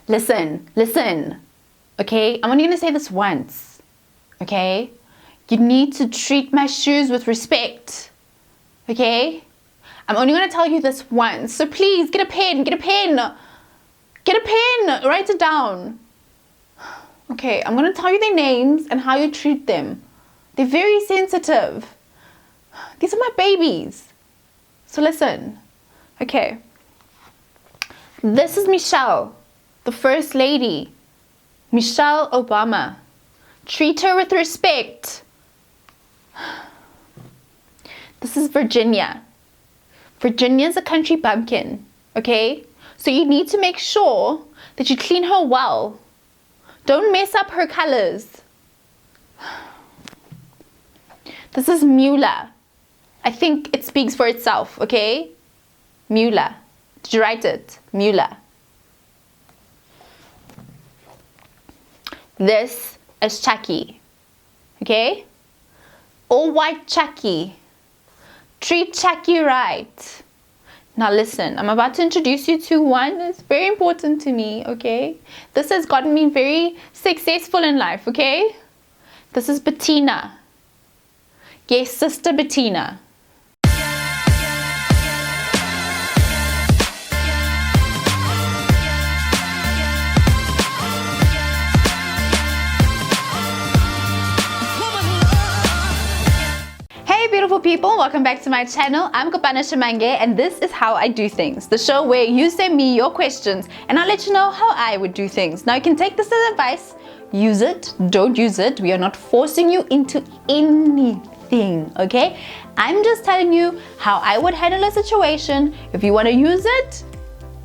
Listen, okay? I'm only gonna say this once, okay? You need to treat my shoes with respect, okay? I'm only gonna tell you this once, so please get a pen, write it down. Okay, I'm gonna tell you their names and how you treat them. They're very sensitive. These are my babies. So listen, okay. This is Michelle, the First Lady. Michelle Obama. Treat her with respect. This is Virginia. Virginia's a country bumpkin, okay? So you need to make sure that you clean her well. Don't mess up her colors. This is Mueller. I think it speaks for itself, okay? Mueller. Did you write it? Mueller. This is Chucky, okay? All white Chucky. Treat Chucky right. Now listen, I'm about to introduce you to one that's very important to me, okay? This has gotten me very successful in life, okay? This is Bettina. Yes, Sister Bettina. Beautiful people, welcome back to my channel. I'm Kopano Shimange and this is how I do things, the show where you send me your questions and I'll let you know how I would do things. Now you can take this as advice, use it, don't use it. We are not forcing you into anything, okay? I'm just telling you how I would handle a situation. If you want to use it,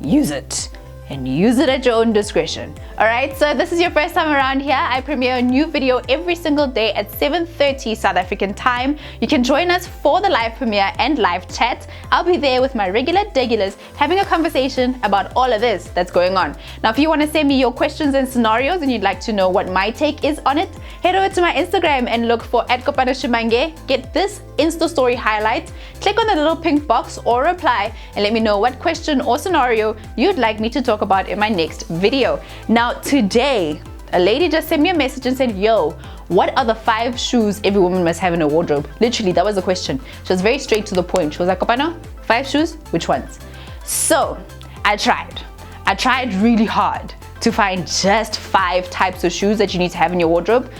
use it. And use it at your own discretion. Alright, so this is your first time around here. I premiere a new video every single day at 7:30 South African time. You can join us for the live premiere and live chat. I'll be there with my regulars having a conversation about all of this that's going on. Now, if you want to send me your questions and scenarios and you'd like to know what my take is on it, head over to my Instagram and look for @Kopano Shimange. Get this Insta story highlight, click on the little pink box or reply and let me know what question or scenario you'd like me to talk about in my next video. Now today, a lady just sent me a message and said, yo, what are the 5 shoes every woman must have in her wardrobe? Literally, that was the question. She was very straight to the point. She was like, Kopano, 5 shoes? Which ones? So I tried really hard to find just 5 types of shoes that you need to have in your wardrobe.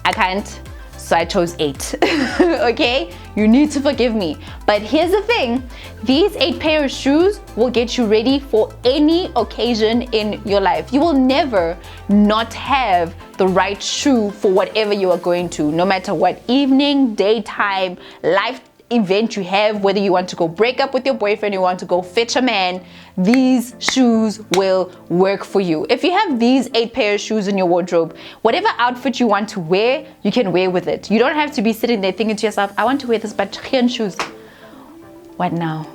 I can't. So I chose 8. Okay, you need to forgive me, but here's the thing, these 8 pair of shoes will get you ready for any occasion in your life. You will never not have the right shoe for whatever you are going to, no matter what evening, daytime, life event you have, whether you want to go break up with your boyfriend, you want to go fetch a man, these shoes will work for you. If you have these 8 pair of shoes in your wardrobe, whatever outfit you want to wear, you can wear with it. You don't have to be sitting there thinking to yourself, I want to wear this Bachian shoes. What now?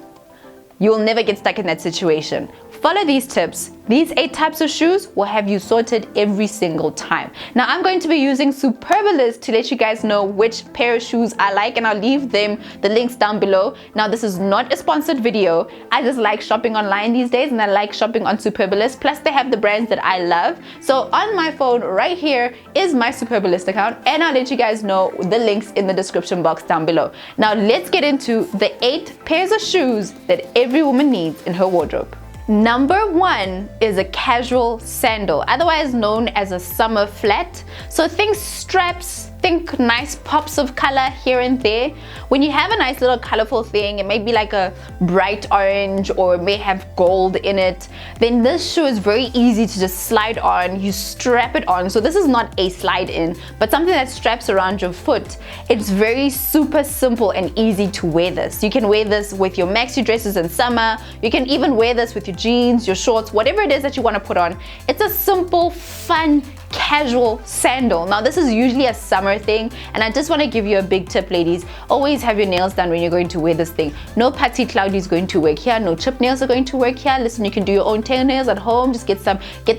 You will never get stuck in that situation. Follow these tips. These 8 types of shoes will have you sorted every single time. Now I'm going to be using Superbalist to let you guys know which pair of shoes I like, and I'll leave the links down below. Now this is not a sponsored video. I just like shopping online these days and I like shopping on Superbalist. Plus they have the brands that I love. So on my phone right here is my Superbalist account and I'll let you guys know the links in the description box down below. Now let's get into the 8 pairs of shoes that every woman needs in her wardrobe. Number 1 is a casual sandal, otherwise known as a summer flat. So think straps, think nice pops of color here and there. When you have a nice little colorful thing, it may be like a bright orange or it may have gold in it, then this shoe is very easy to just slide on. You strap it on. So this is not a slide in, but something that straps around your foot. It's very super simple and easy to wear this. You can wear this with your maxi dresses in summer. You can even wear this with your jeans, your shorts, whatever it is that you want to put on. It's a simple, fun, casual sandal. Now this is usually a summer thing and I just want to give you a big tip, ladies. Always have your nails done when you're going to wear this thing. No patty cloudy is going to work here. No chip nails are going to work here. Listen, you can do your own nails at home. Just get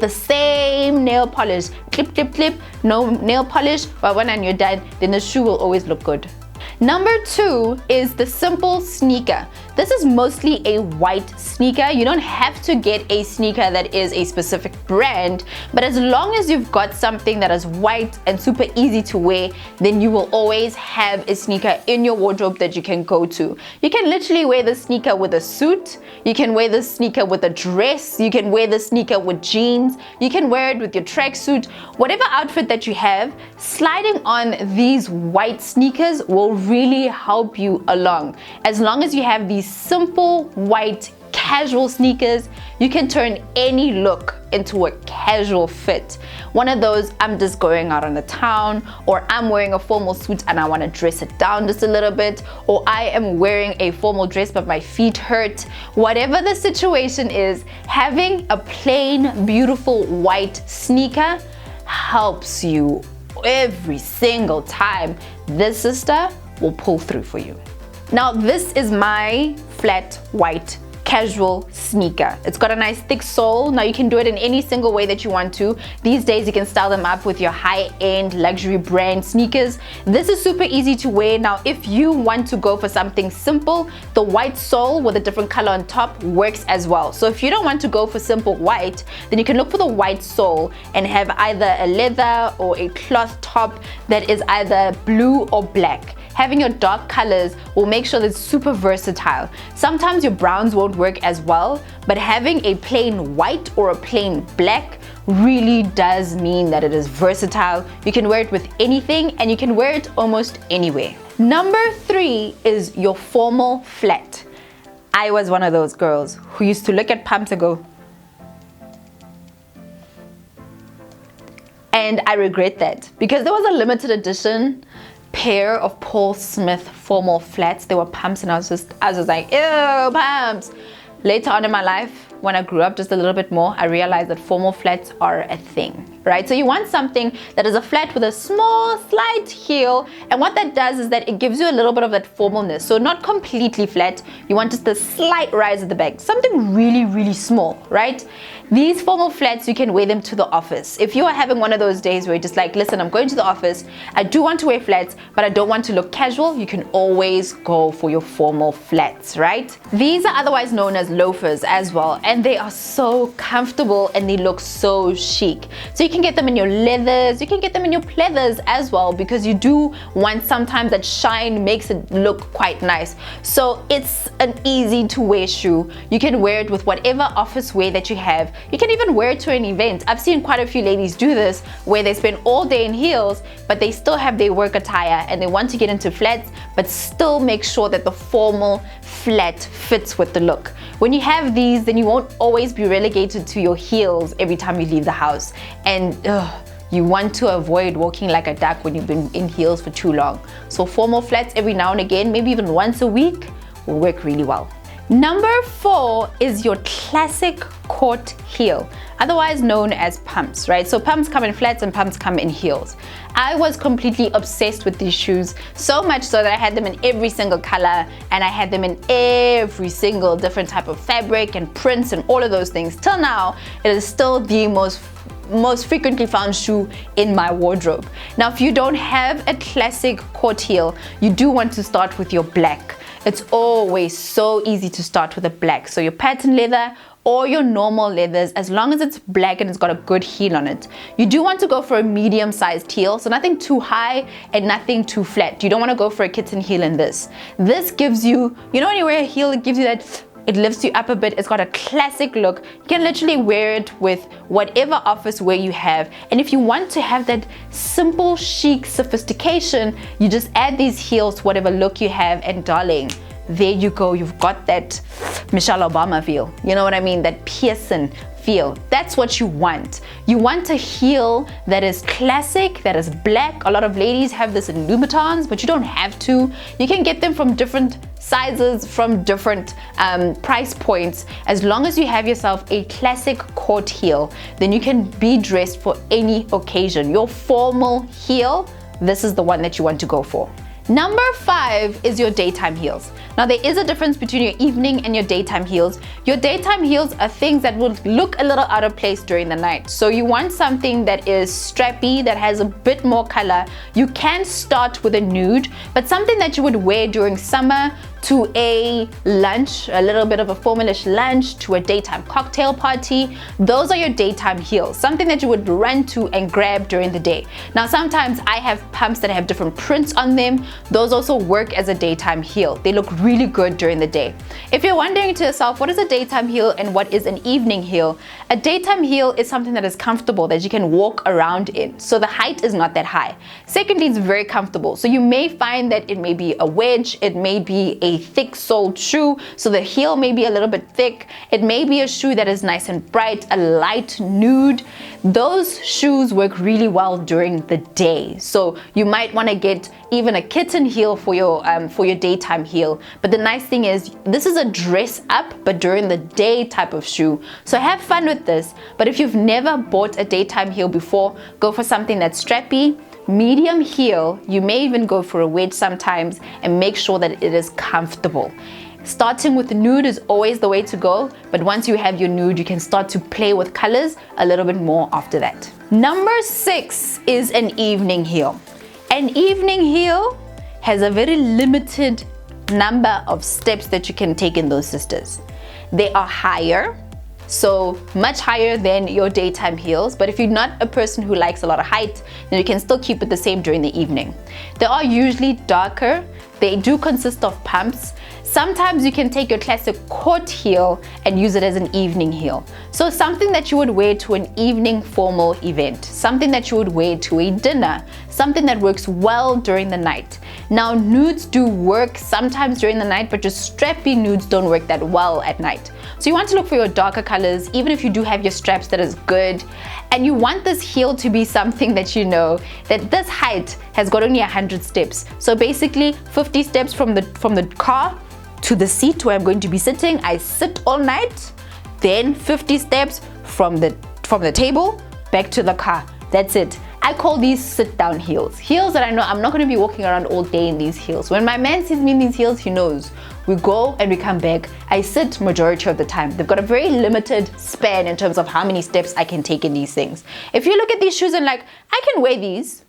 the same nail polish. Clip, clip, clip. No nail polish, but when you're done, then the shoe will always look good. Number 2 is the simple sneaker. This is mostly a white sneaker. You don't have to get a sneaker that is a specific brand, but as long as you've got something that is white and super easy to wear, then you will always have a sneaker in your wardrobe that you can go to. You can literally wear the sneaker with a suit, you can wear the sneaker with a dress, you can wear the sneaker with jeans, you can wear it with your tracksuit, whatever outfit that you have. Sliding on these white sneakers will really help you along. As long as you have these simple white casual sneakers, you can turn any look into a casual fit. One of those, I'm just going out on the town, or I'm wearing a formal suit and I want to dress it down just a little bit, or I am wearing a formal dress but my feet hurt. Whatever the situation is, having a plain, beautiful white sneaker helps you every single time. This sister will pull through for you. Now, this is my flat white casual sneaker. It's got a nice thick sole. Now you can do it in any single way that you want to. These days you can style them up with your high-end luxury brand sneakers. This is super easy to wear. Now if you want to go for something simple, the white sole with a different color on top works as well. So if you don't want to go for simple white, then you can look for the white sole and have either a leather or a cloth top that is either blue or black. Having your dark colors will make sure that it's super versatile. Sometimes your browns won't work as well, but having a plain white or a plain black really does mean that it is versatile. You can wear it with anything and you can wear it almost anywhere. Number 3 is your formal flat. I was one of those girls who used to look at pumps and go, and I regret that because there was a limited edition pair of Paul Smith formal flats. They were pumps and I was just like, ew, pumps. Later on in my life, when I grew up just a little bit more, I realized that formal flats are a thing, right? So you want something that is a flat with a small, slight heel. And what that does is that it gives you a little bit of that formalness. So not completely flat. You want just a slight rise at the back. Something really, really small, right? These formal flats, you can wear them to the office. If you are having one of those days where you're just like, listen, I'm going to the office, I do want to wear flats, but I don't want to look casual, you can always go for your formal flats, right? These are otherwise known as loafers as well, and they are so comfortable and they look so chic. So you can get them in your leathers, you can get them in your pleathers as well, because you do want sometimes that shine makes it look quite nice. So it's an easy to wear shoe. You can wear it with whatever office wear that you have. You can even wear it to an event. I've seen quite a few ladies do this where they spend all day in heels, but they still have their work attire and they want to get into flats, but still make sure that the formal flat fits with the look. When you have these, then you won't always be relegated to your heels every time you leave the house. And you want to avoid walking like a duck when you've been in heels for too long. So formal flats every now and again, maybe even once a week, will work really well. Number 4 is your classic court heel, otherwise known as pumps, right? So pumps come in flats and pumps come in heels. I was completely obsessed with these shoes, so much so that I had them in every single color and I had them in every single different type of fabric and prints and all of those things. Till now, it is still the most frequently found shoe in my wardrobe. Now, if you don't have a classic court heel, you do want to start with your black. It's always so easy to start with a black. So your pattern leather or your normal leathers, as long as it's black and it's got a good heel on it. You do want to go for a medium-sized heel, so nothing too high and nothing too flat. You don't want to go for a kitten heel in this. This gives you, you know when you wear a heel, it gives you that, it lifts you up a bit. It's got a classic look. You can literally wear it with whatever office wear you have. And if you want to have that simple, chic sophistication, you just add these heels to whatever look you have, and darling, there you go. You've got that Michelle Obama feel. You know what I mean? That Pearson feel. That's what you want. You want a heel that is classic, that is black. A lot of ladies have this in Louboutins, but you don't have to. You can get them from different sizes, from different price points. As long as you have yourself a classic court heel, then you can be dressed for any occasion. Your formal heel, this is the one that you want to go for. Number 5 is your daytime heels. Now there is a difference between your evening and your daytime heels. Your daytime heels are things that will look a little out of place during the night. So you want something that is strappy, that has a bit more color. You can start with a nude, but something that you would wear during summer to a lunch, a little bit of a formalish lunch, to a daytime cocktail party. Those are your daytime heels, something that you would run to and grab during the day. Now sometimes I have pumps that have different prints on them. Those also work as a daytime heel. They look really good during the day. If you're wondering to yourself, what is a daytime heel and what is an evening heel? A daytime heel is something that is comfortable, that you can walk around in. So the height is not that high. Secondly, it's very comfortable. So you may find that it may be a wedge, it may be a thick-soled shoe, so the heel may be a little bit thick. It may be a shoe that is nice and bright, a light nude. Those shoes work really well during the day. So you might want to get even a kitten heel for your daytime heel. But the nice thing is, this is a dress up but during the day type of shoe. So have fun with this. But if you've never bought a daytime heel before, go for something that's strappy, medium heel. You may even go for a wedge sometimes, and make sure that it is comfortable. Starting with nude is always the way to go, but once you have your nude, you can start to play with colors a little bit more after that. Number 6 is an evening heel. An evening heel has a very limited number of steps that you can take in those sisters. They are higher, so much higher than your daytime heels, but if you're not a person who likes a lot of height, then you can still keep it the same during the evening. They are usually darker. They do consist of pumps. Sometimes you can take your classic court heel and use it as an evening heel. So something that you would wear to an evening formal event, something that you would wear to a dinner, something that works well during the night. Now nudes do work sometimes during the night, but your strappy nudes don't work that well at night. So you want to look for your darker colors, even if you do have your straps, that is good. And you want this heel to be something that you know that this height has got only 100 steps. So basically 50 steps from the car to the seat where I'm going to be sitting. I sit all night, then 50 steps from the table back to the car. That's it. I call these sit down heels. Heels that I know I'm not going to be walking around all day in these heels. When my man sees me in these heels, he knows. We go and we come back. I sit majority of the time. They've got a very limited span in terms of how many steps I can take in these things. If you look at these shoes and like, I can wear these,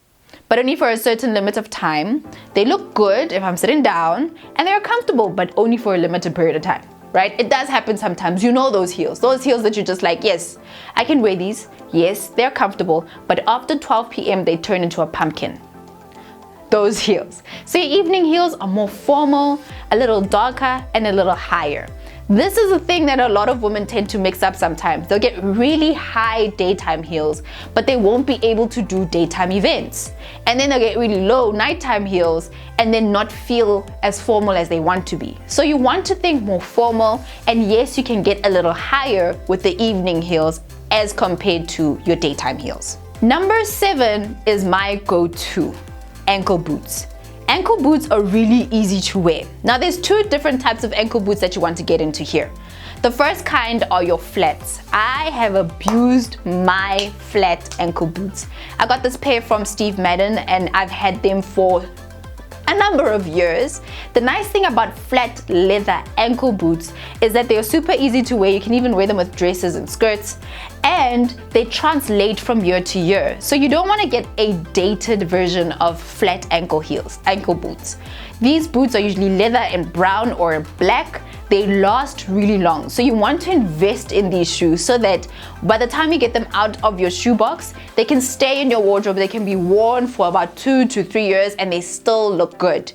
but only for a certain limit of time. They look good if I'm sitting down, and they're comfortable, but only for a limited period of time, right? It does happen sometimes. You know those heels that you're just like, yes, I can wear these. Yes, they're comfortable, but after 12 p.m. they turn into a pumpkin. Those heels. So your evening heels are more formal, a little darker, and a little higher. This is a thing that a lot of women tend to mix up sometimes. They'll get really high daytime heels, but they won't be able to do daytime events. And then they'll get really low nighttime heels and then not feel as formal as they want to be. So you want to think more formal, and yes, you can get a little higher with the evening heels as compared to your daytime heels. Number 7 is my go-to, ankle boots. Ankle boots are really easy to wear. Now there's 2 different types of ankle boots that you want to get into here. The first kind are your flats. I have abused my flat ankle boots. I got this pair from Steve Madden and I've had them for a number of years. The nice thing about flat leather ankle boots is that they're super easy to wear. You can even wear them with dresses and skirts, and they translate from year to year. So you don't want to get a dated version of flat ankle boots. These boots are usually leather in brown or black. They last really long. So you want to invest in these shoes so that by the time you get them out of your shoebox, they can stay in your wardrobe. They can be worn for about 2 to 3 years and they still look good.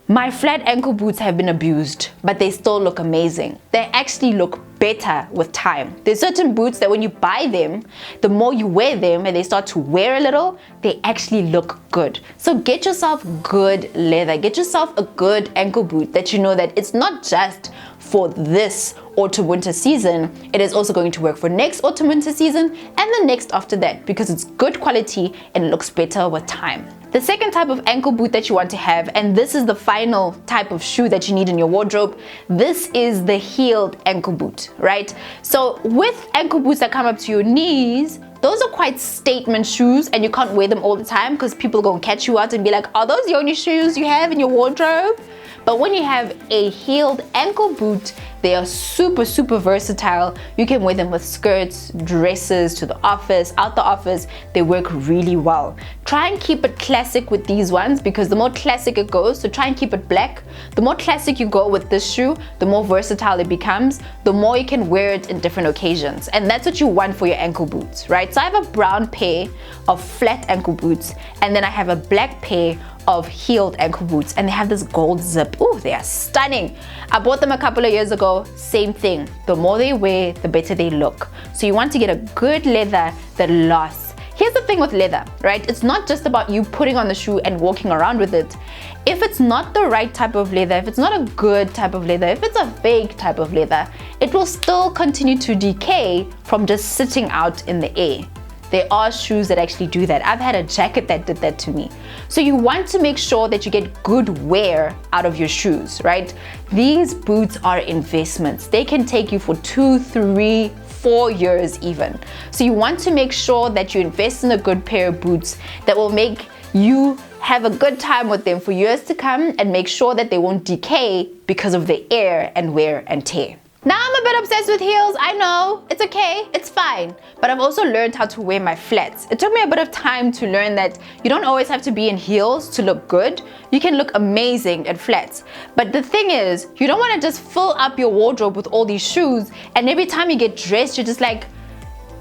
My flat ankle boots have been abused, but they still look amazing. They actually look better with time. There's certain boots that when you buy them, the more you wear them and they start to wear a little, they actually look good. So get yourself good leather. Get yourself a good ankle boot that you know that it's not just for this autumn winter season, it is also going to work for next autumn winter season and the next after that, because it's good quality and it looks better with time. The second type of ankle boot that you want to have, and this is the final type of shoe that you need in your wardrobe, this is the heeled ankle boot, right? So with ankle boots that come up to your knees, those are quite statement shoes and you can't wear them all the time because people are going to catch you out and be like, are those the only shoes you have in your wardrobe? But when you have a heeled ankle boot, They are super, super versatile. You can wear them with skirts, dresses, to the office, out the office. They work really well. Try and keep it classic with these ones, because the more classic it goes, so try and keep it black. The more classic you go with this shoe, the more versatile it becomes, the more you can wear it in different occasions. And that's what you want for your ankle boots, right? So I have a brown pair of flat ankle boots, and then I have a black pair of heeled ankle boots, and they have this gold zip. Oh, they are stunning. I bought them a couple of years ago. Same thing. The more they wear, the better they look. So you want to get a good leather that lasts. Here's the thing with leather, right? It's not just about you putting on the shoe and walking around with it. If it's not the right type of leather, if it's not a good type of leather, if it's a fake type of leather, it will still continue to decay from just sitting out in the air. There are shoes that actually do that. I've had a jacket that did that to me. So you want to make sure that you get good wear out of your shoes, right? These boots are investments. They can take you for 2, 3, 4 years even. So you want to make sure that you invest in a good pair of boots that will make you have a good time with them for years to come, and make sure that they won't decay because of the air and wear and tear. Now I'm a bit obsessed with heels. I know, it's okay, it's fine. But I've also learned how to wear my flats. It took me a bit of time to learn that you don't always have to be in heels to look good. You can look amazing at flats. But the thing is, you don't want to just fill up your wardrobe with all these shoes, and every time you get dressed, you're just like,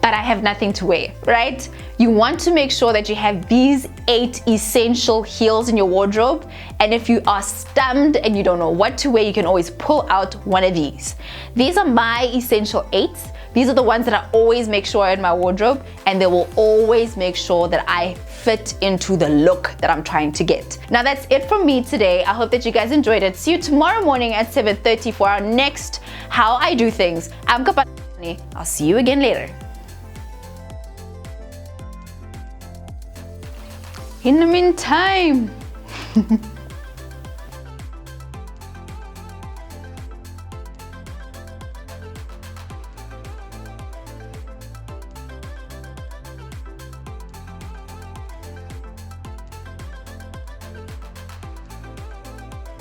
but I have nothing to wear, right? You want to make sure that you have these 8 essential heels in your wardrobe, and if you are stumped and you don't know what to wear, you can always pull out one of these. These are my essential 8s. These are the ones that I always make sure are in my wardrobe, and they will always make sure that I fit into the look that I'm trying to get. Now that's it from me today. I hope that you guys enjoyed it. See you tomorrow morning at 7:30 for our next How I Do Things. I'm Kopano Shimange. I'll see you again later. In the meantime,